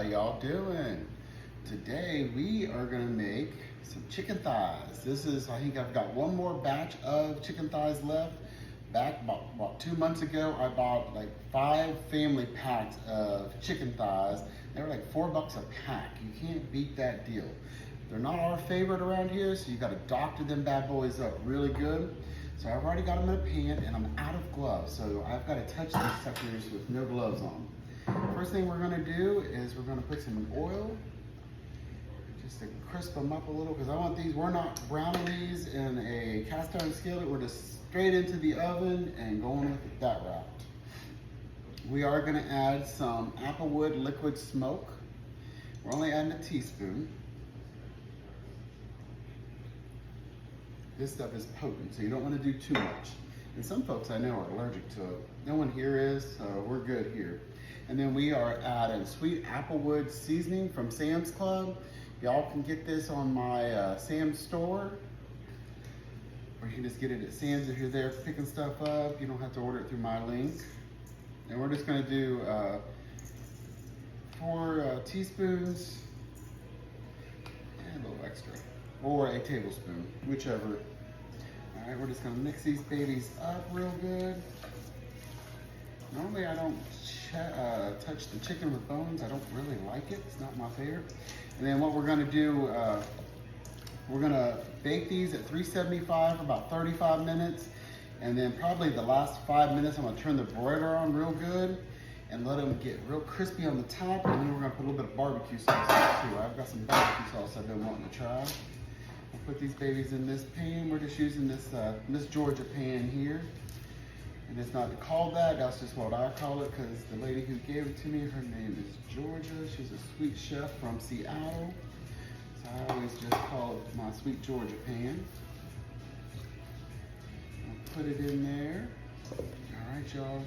y'all doing? Today we are gonna make some chicken thighs. I think I've got one more batch of chicken thighs left. Back about 2 months ago, I bought like 5 family packs of chicken thighs. They were like $4 a pack. You can't beat that deal. They're not our favorite around here, so you gotta doctor them bad boys up really good. So I've already got them in a pan and I'm out of gloves. So I've gotta touch these suckers with no gloves on. First thing we're gonna do is we're gonna put some oil just to crisp them up a little, because I want these, we're not browning these in a cast iron skillet. We're just straight into the oven and going with it that route. We are gonna add some AppleWood liquid smoke. We're only adding a teaspoon. This stuff is potent, so you don't want to do too much. And some folks I know are allergic to it. No one here is, so we're good here. And then we are adding sweet AppleWood seasoning from Sam's Club. Y'all can get this on my Sam's store, or you can just get it at Sam's if you're there picking stuff up. You don't have to order it through my link. And we're just gonna do 4 teaspoons and a little extra, or a tablespoon, whichever. All right, we're just gonna mix these babies up real good. Normally I don't touch the chicken with bones. I don't really like it. It's not my favorite. And then what we're gonna do, we're gonna bake these at 375 for about 35 minutes. And then probably the last 5 minutes, I'm gonna turn the broiler on real good and let them get real crispy on the top. And then we're gonna put a little bit of barbecue sauce in too. I've got some barbecue sauce I've been wanting to try. I'll put these babies in this pan. We're just using this Miss Georgia pan here. And it's not called that, that's just what I call it, because the lady who gave it to me, her name is Georgia. She's a sweet chef from Seattle. So I always just call it my sweet Georgia pan. I'll put it in there. All right, y'all.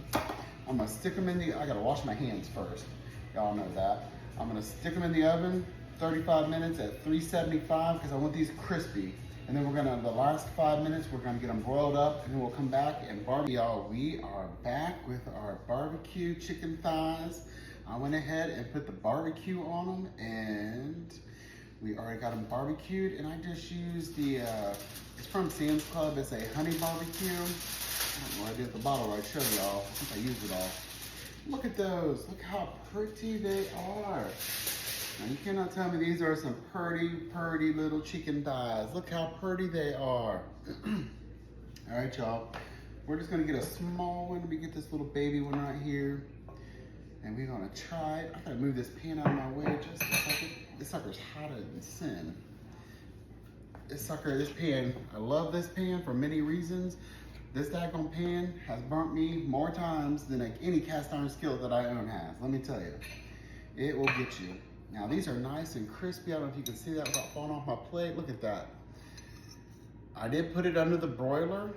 I'm gonna stick them in I gotta wash my hands first. Y'all know that. I'm gonna stick them in the oven 35 minutes at 375 because I want these crispy. And then we're gonna, the last 5 minutes, we're gonna get them broiled up and then we'll come back and barbecue. Y'all, we are back with our barbecue chicken thighs. I went ahead and put the barbecue on them and we already got them barbecued. And I just used it's from Sam's Club. It's a honey barbecue. I don't know what I did at the bottle right, show y'all. I think I used it all. Look at those, look how pretty they are. Now you cannot tell me these are some pretty little chicken thighs. Look how pretty they are. All right, y'all. We're just gonna get a small one. Let me get this little baby one right here. And we're gonna try it. I gotta move this pan out of my way just a second. This sucker's hotter than sin. This pan, I love this pan for many reasons. This daggone pan has burnt me more times than like any cast iron skillet that I own has. Let me tell you, it will get you. Now these are nice and crispy. I don't know if you can see that without falling off my plate. Look at that. I did put it under the broiler.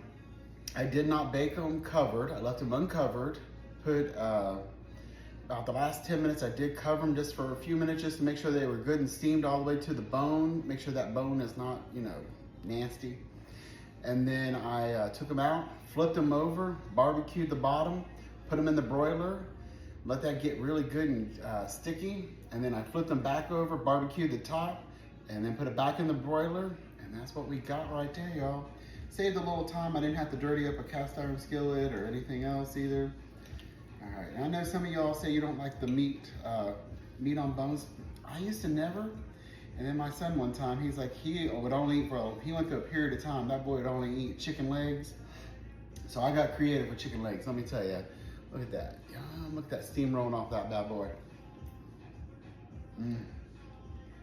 I did not bake them covered. I left them uncovered. Put about the last 10 minutes, I did cover them just for a few minutes just to make sure they were good and steamed all the way to the bone. Make sure that bone is not, you know, nasty. And then I took them out, flipped them over, barbecued the bottom, put them in the broiler, let that get really good and sticky. And then I flipped them back over, barbecued the top, and then put it back in the broiler. And that's what we got right there, y'all. Saved a little time. I didn't have to dirty up a cast iron skillet or anything else either. All right, and I know some of y'all say you don't like the meat on bones. I used to never. And then my son one time, he's like, he would only eat, he went through a period of time, that boy would only eat chicken legs. So I got creative with chicken legs, let me tell you. Look at that, yum, look at that steam rolling off that bad boy.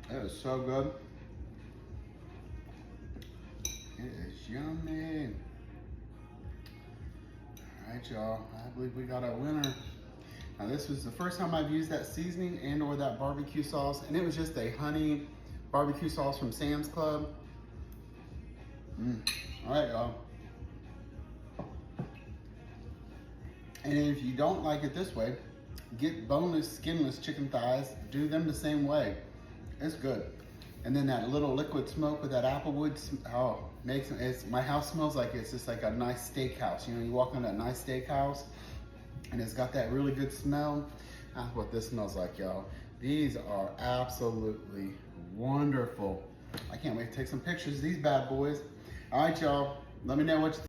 That is so good. It is yummy. All right, y'all, I believe we got a winner. Now this was the first time I've used that seasoning and or that barbecue sauce, and it was just a honey barbecue sauce from Sam's Club. All right, y'all. And if you don't like it this way, get boneless, skinless chicken thighs, do them the same way. It's good. And then that little liquid smoke with that AppleWood, oh, my house smells like it's just like a nice steakhouse. You know, you walk into a nice steakhouse and it's got that really good smell. That's what this smells like, y'all. These are absolutely wonderful. I can't wait to take some pictures of these bad boys. All right, y'all. Let me know what you